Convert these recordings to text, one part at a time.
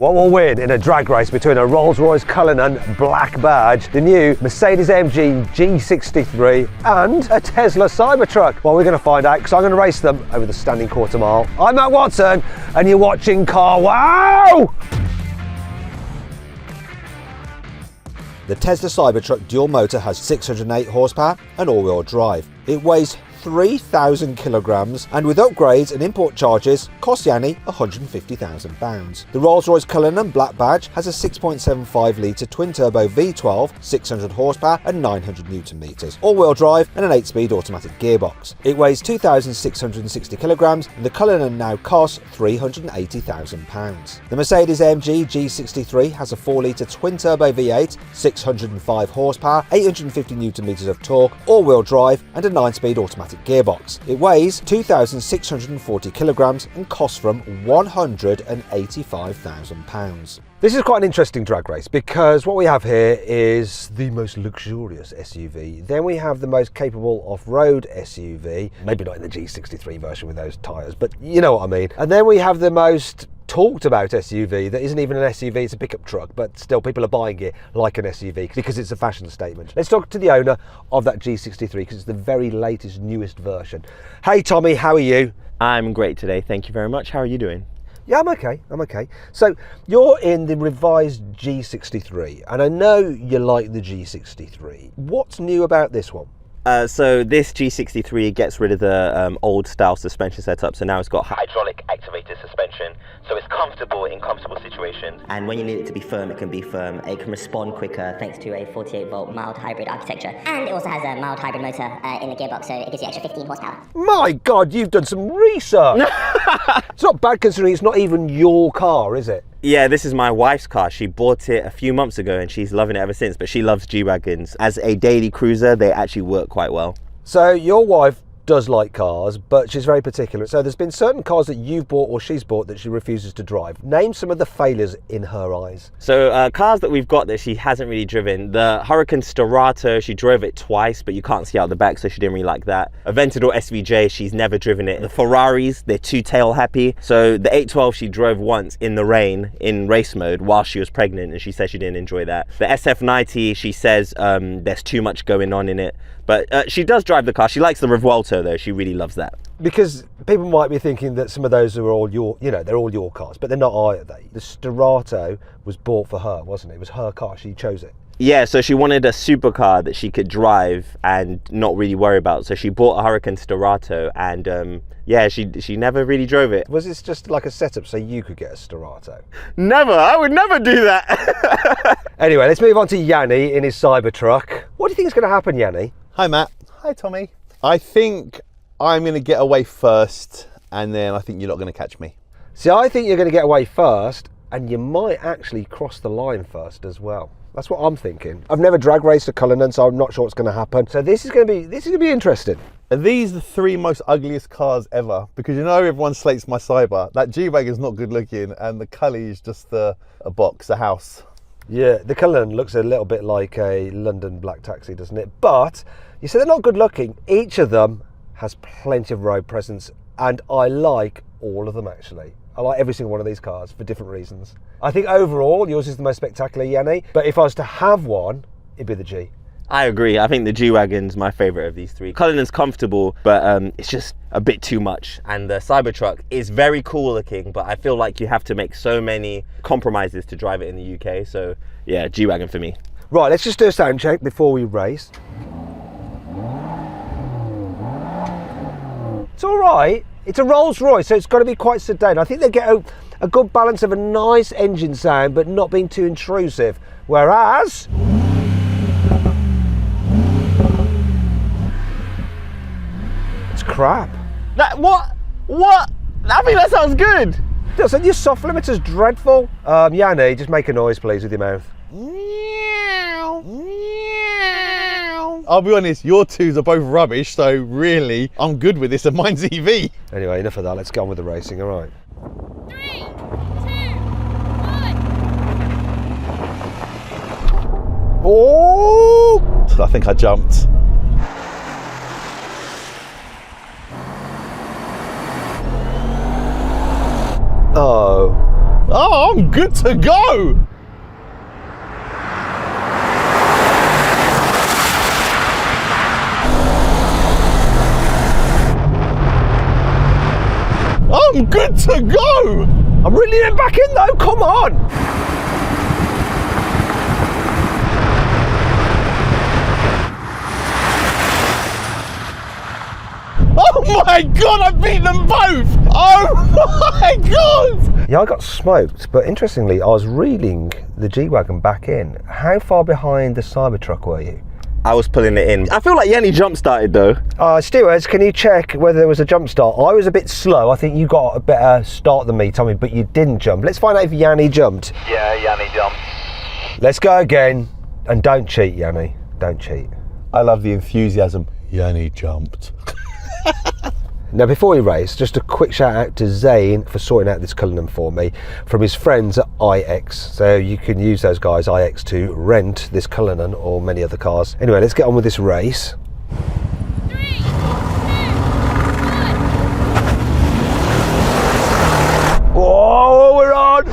What will win in a drag race between a Rolls-Royce Cullinan black badge, the new Mercedes AMG G63 and a Tesla Cybertruck? Well, we're going to find out because I'm going to race them over the standing quarter mile. I'm Matt Watson and you're watching Car Wow! The Tesla Cybertruck dual motor has 608 horsepower and all-wheel drive. It weighs 3,000 kilograms and with upgrades and import charges costs Yanni £150,000. The Rolls-Royce Cullinan Black Badge has a 6.75 litre twin-turbo V12, 600 horsepower and 900 Newton meters, all-wheel drive and an 8-speed automatic gearbox. It weighs 2,660 kilograms and the Cullinan now costs £380,000. The Mercedes AMG G63 has a 4-litre twin-turbo V8, 605 horsepower, 850 Newton meters of torque, all-wheel drive and a 9-speed automatic gearbox. It weighs 2,640 kilograms and costs from £185,000. This is quite an interesting drag race because what we have here is the most luxurious SUV. Then we have the most capable off-road SUV, maybe not in the G63 version with those tyres, but you know what I mean. And then we have the most talked about SUV that isn't even an SUV, it's a pickup truck, but still people are buying it like an SUV because it's a fashion statement. Let's talk to the owner of that G63 because it's the very latest, newest version. Hey Tommy, how are you? I'm great today, thank you very much. How are you doing? Yeah, I'm okay. So you're in the revised G63 and I know you like the G63. What's new about this one? So this G63 gets rid of the old style suspension setup, so now it's got hydraulic activated suspension, so it's comfortable in comfortable situations. And when you need it to be firm, it can be firm. It can respond quicker thanks to a 48-volt mild hybrid architecture. And it also has a mild hybrid motor in the gearbox, so it gives you extra 15 horsepower. My God, you've done some research! It's not bad considering it's not even your car, is it? Yeah, this is my wife's car. She bought it a few months ago and she's loving it ever since, but she loves G-Wagons. As a daily cruiser, they actually work quite well. So your wife does like cars, but she's very particular. So there's been certain cars that you've bought or she's bought that she refuses to drive. Name some of the failures in her eyes. So cars that we've got that she hasn't really driven. The Huracan Storato, she drove it twice, but you can't see out the back, so she didn't really like that. Aventador SVJ, she's never driven it. The Ferraris, they're too tail happy. So the 812 she drove once in the rain in race mode while she was pregnant, and she said she didn't enjoy that. The SF90, she says there's too much going on in it. But she does drive the car. She likes the Revuelto though. She really loves that. Because people might be thinking that some of those are all your, they're all your cars, but they're not, are they? The Storato was bought for her, wasn't it? It was her car. She chose it. Yeah, so she wanted a supercar that she could drive and not really worry about. So she bought a Huracan Storato and yeah, she never really drove it. Was this just like a setup so you could get a Storato? Never, I would never do that. Anyway, let's move on to Yanni in his Cybertruck. What do you think is going to happen, Yanni? Hi Matt. Hi Tommy. I think I'm going to get away first and then I think you're not going to catch me. See, I think you're going to get away first and you might actually cross the line first as well. That's what I'm thinking. I've never drag raced a Cullinan, so I'm not sure what's going to happen. So this is going to be interesting. Are these the three most ugliest cars ever? Because you know everyone slates my Cyber. That G-Wagon's not good looking and the Cully is just a box, a house. Yeah, the Cullinan looks a little bit like a London black taxi, doesn't it? But you say they're not good looking. Each of them has plenty of road presence and I like all of them actually. I like every single one of these cars for different reasons. I think overall yours is the most spectacular, Yanni, but if I was to have one, it'd be the G. I agree. I think the G-Wagon's my favourite of these three. Cullinan's comfortable, but it's just a bit too much. And the Cybertruck is very cool looking, but I feel like you have to make so many compromises to drive it in the UK. So yeah, G-Wagon for me. Right, let's just do a sound check before we race. It's all right. It's a Rolls Royce, so it's got to be quite sedan. I think they get a good balance of a nice engine sound, but not being too intrusive. Whereas it's crap. What? I think that sounds good. Doesn't your soft limiter's dreadful? Yanni, just make a noise, please, with your mouth. I'll be honest, your twos are both rubbish, so really, I'm good with this and mine's EV. Anyway, enough of that, let's get on with the racing, all right? 3, 2, 1. Oh! I think I jumped. Oh. Oh, I'm good to go. I'm good to go. I'm reeling him back in though, come on! Oh my God, I beat them both! Oh my God! Yeah, I got smoked, but interestingly, I was reeling the G-Wagon back in. How far behind the Cybertruck were you? I was pulling it in. I feel like Yanni jump started though. Stewards, can you check whether there was a jump start? I was a bit slow. I think you got a better start than me, Tommy, but you didn't jump. Let's find out if Yanni jumped. Yeah, Yanni jumped. Let's go again. And don't cheat, Yanni. Don't cheat. I love the enthusiasm. Yanni jumped. Now, before we race, just a quick shout out to Zane for sorting out this Cullinan for me from his friends at IX. So you can use those guys, IX, to rent this Cullinan or many other cars. Anyway, let's get on with this race. 3, 2, 1. Oh, we're on!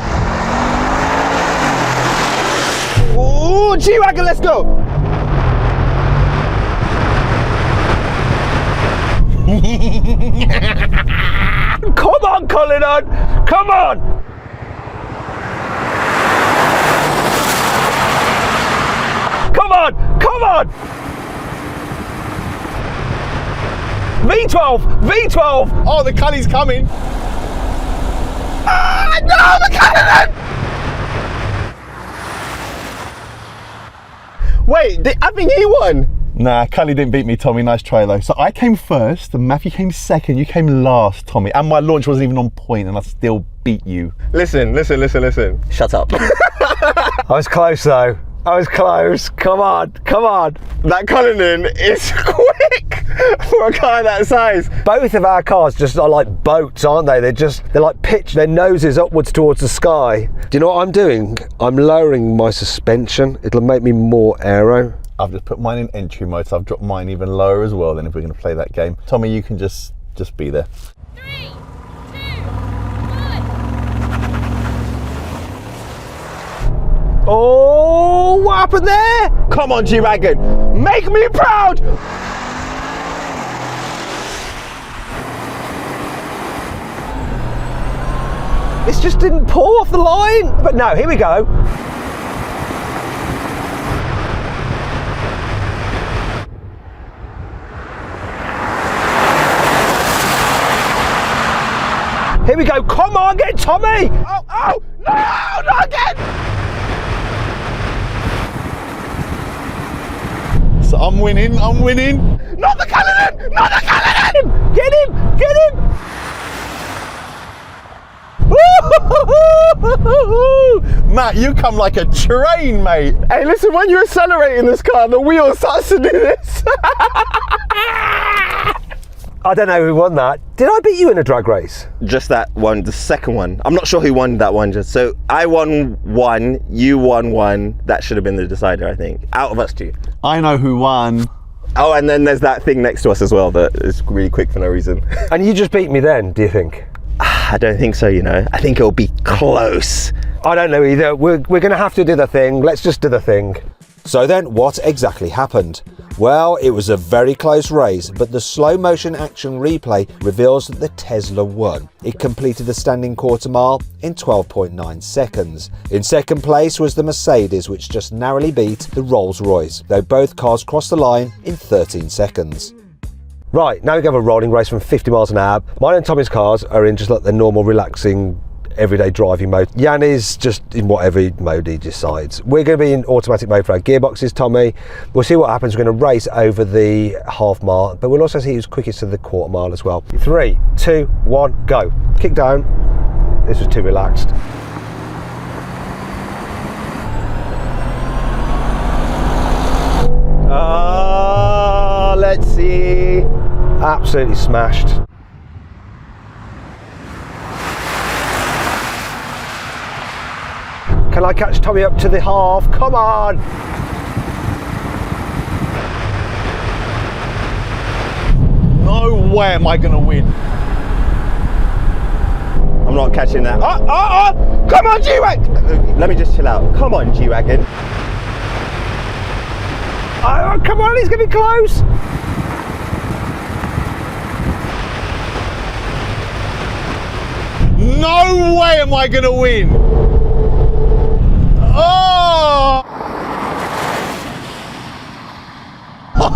Oh, G-Wagon, let's go! Come on, Cullinan! Come on! Come on! Come on! V12! V12! Oh, the Cully's coming. Ah, no, the Cullinan! Wait, I think he won. Nah, Cully didn't beat me, Tommy. Nice try though. So I came first, and Matthew came second. You came last, Tommy. And my launch wasn't even on point, and I still beat you. Listen. Shut up. I was close though. I was close. Come on, come on. That Cullinan is quick for a car that size. Both of our cars just are like boats, aren't they? They're like pitched their noses upwards towards the sky. Do you know what I'm doing? I'm lowering my suspension. It'll make me more aero. I've just put mine in entry mode, so I've dropped mine even lower as well. Then if we're going to play that game, Tommy, you can just be there. 3, 2, 1. Oh, what happened there? Come on, G-Wagon. Make me proud. This just didn't pull off the line. But no, here we go. Here we go, come on, get Tommy! Oh, no, not again! So I'm winning. Not the Cullinan! Not the Cullinan! Get him! Matt, you come like a train, mate. Hey, listen, when you accelerate in this car, the wheel starts to do this. I don't know who won that. Did I beat you in a drag race? Just that one, the second one. I'm not sure who won that one. So I won one, you won one. That should have been the decider, I think, out of us two. I know who won. Oh, and then there's that thing next to us as well that is really quick for no reason. And you just beat me then, do you think? I don't think so, you know. I think it'll be close. I don't know either. We're going to have to do the thing. Let's just do the thing. So then, what exactly happened? Well, it was a very close race, but the slow motion action replay reveals that the Tesla won. It completed the standing quarter mile in 12.9 seconds. In second place was the Mercedes, which just narrowly beat the Rolls Royce, though both cars crossed the line in 13 seconds. Right, now we have a rolling race from 50 miles an hour. Mine and Tommy's cars are in just like the normal relaxing everyday driving mode. Yanni's just in whatever mode he decides. We're going to be in automatic mode for our gearboxes, Tommy. We'll see what happens. We're going to race over the half mile, but we'll also see who's quickest to the quarter mile as well. 3, 2, 1, go. Kick down. This was too relaxed. Let's see. Absolutely smashed. Can I catch Tommy up to the half? Come on! No way am I going to win. I'm not catching that. Oh! Come on, G-Wagon! Let me just chill out. Come on, G-Wagon. Oh, come on, he's gonna be close. No way am I gonna win. Oh!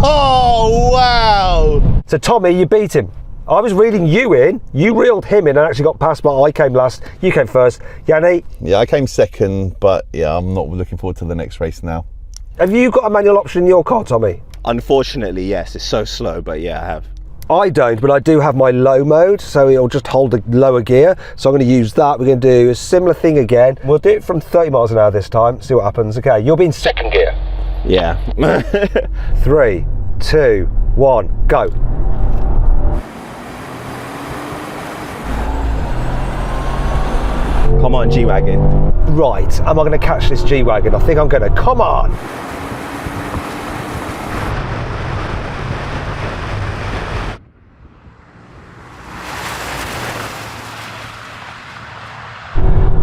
Oh, wow. So Tommy, you beat him. I was reeling you in, you reeled him in and actually got past, but I came last, you came first. Yanni? Yeah, I came second, but yeah, I'm not looking forward to the next race now. Have you got a manual option in your car, Tommy? Unfortunately, yes. It's so slow, but yeah, I have. I don't, but I do have my low mode, so it'll just hold the lower gear. So I'm going to use that. We're going to do a similar thing again. We'll do it from 30 miles an hour this time, see what happens. Okay, you'll be in second gear. Yeah. 3, 2, 1, go. Come on, G-Wagon. Right, am I going to catch this G-Wagon? I think I'm going to. Come on.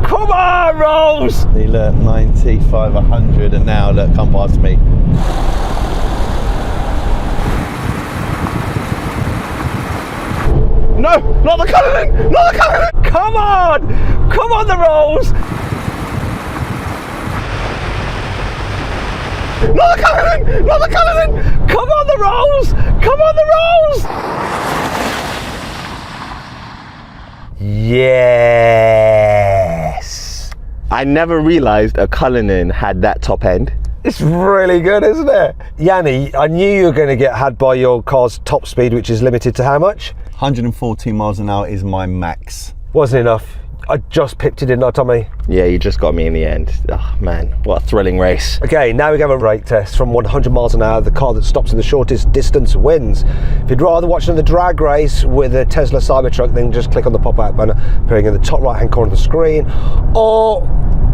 Come on, Rolls! See, look, 95, 100, and now look, come past me. No, not the Cullinan! Not the Cullinan! Come on! Come on, the Rolls! Not the Cullinan! Not the Cullinan! Come on, the Rolls! Come on, the Rolls! Yes! I never realised a Cullinan had that top end. It's really good, isn't it? Yanni, I knew you were going to get had by your car's top speed, which is limited to how much? 114 miles an hour is my max. Wasn't enough. I just pipped it, didn't I, Tommy? Yeah, you just got me in the end. Oh man, what a thrilling race. Okay, now we have a brake test from 100 miles an hour. The car that stops in the shortest distance wins. If you'd rather watch another drag race with a Tesla Cybertruck, then just click on the pop-out banner appearing in the top right-hand corner of the screen, or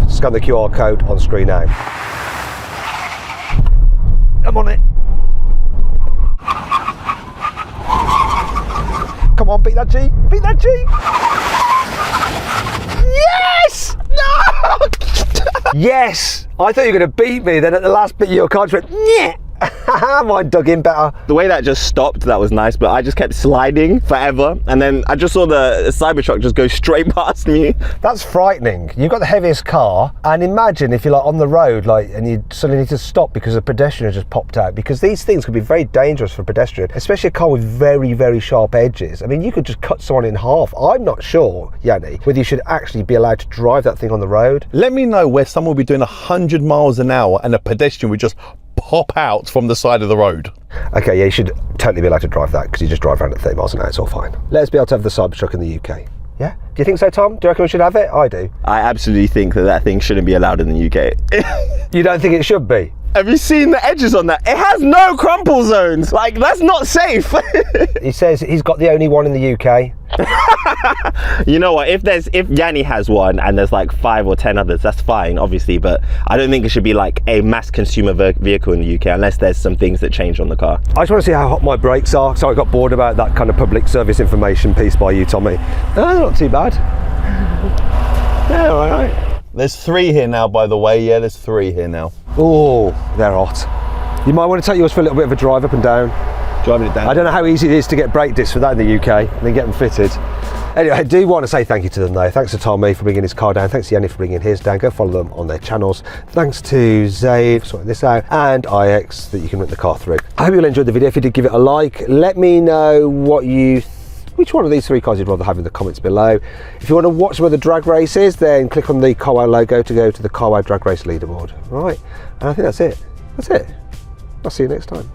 scan the QR code on screen now. I'm on it. Come on, beat that G. Beat that G. Yes! No! Yes! I thought you were going to beat me, then at the last bit your car just went, yeah. Mine dug in better. The way that just stopped, that was nice, but I just kept sliding forever, and then I just saw the Cybertruck just go straight past me. That's frightening. You've got the heaviest car, and imagine if you're like on the road, like, and you suddenly need to stop because a pedestrian has just popped out, because these things could be very dangerous for a pedestrian, especially a car with very, very sharp edges. I mean, you could just cut someone in half. I'm not sure, Yanni, whether you should actually be allowed to drive that thing on the road. Let me know where someone will be doing 100 miles an hour and a pedestrian would just pop out from the side of the road. Okay, yeah, you should totally be allowed to drive that, because you just drive around at 30 miles an hour, it's all fine. Let's be able to have the Cybertruck in the UK. Yeah? Do you think so, Tom? Do you reckon we should have it? I do. I absolutely think that thing shouldn't be allowed in the UK. You don't think it should be? Have you seen the edges on that? It has no crumple zones. Like, that's not safe. He says he's got the only one in the UK. You know what, if Yanni has one and there's like 5 or 10 others, that's fine, obviously, but I don't think it should be like a mass consumer vehicle in the UK unless there's some things that change on the car. I just want to see how hot my brakes are. Sorry, I got bored about that kind of public service information piece by you, Tommy. No, not too bad. Yeah, all right. There's 3 here now, by the way. Yeah, there's 3 here now. Oh, they're hot. You might want to take yours for a little bit of a drive up and down. Driving it down. I don't know how easy it is to get brake discs for that in the UK and then get them fitted. Anyway, I do want to say thank you to them though. Thanks to Tommy for bringing his car down. Thanks to Yanni for bringing his down. Go follow them on their channels. Thanks to Zaid for sorting this out, and IX that you can rent the car through. I hope you'll enjoy the video. If you did, give it a like. Let me know what which one of these 3 cars you'd rather have in the comments below. If you want to watch some of the drag races, then click on the CarWow logo to go to the CarWow drag race leaderboard. Right, and I think that's it. That's it. I'll see you next time.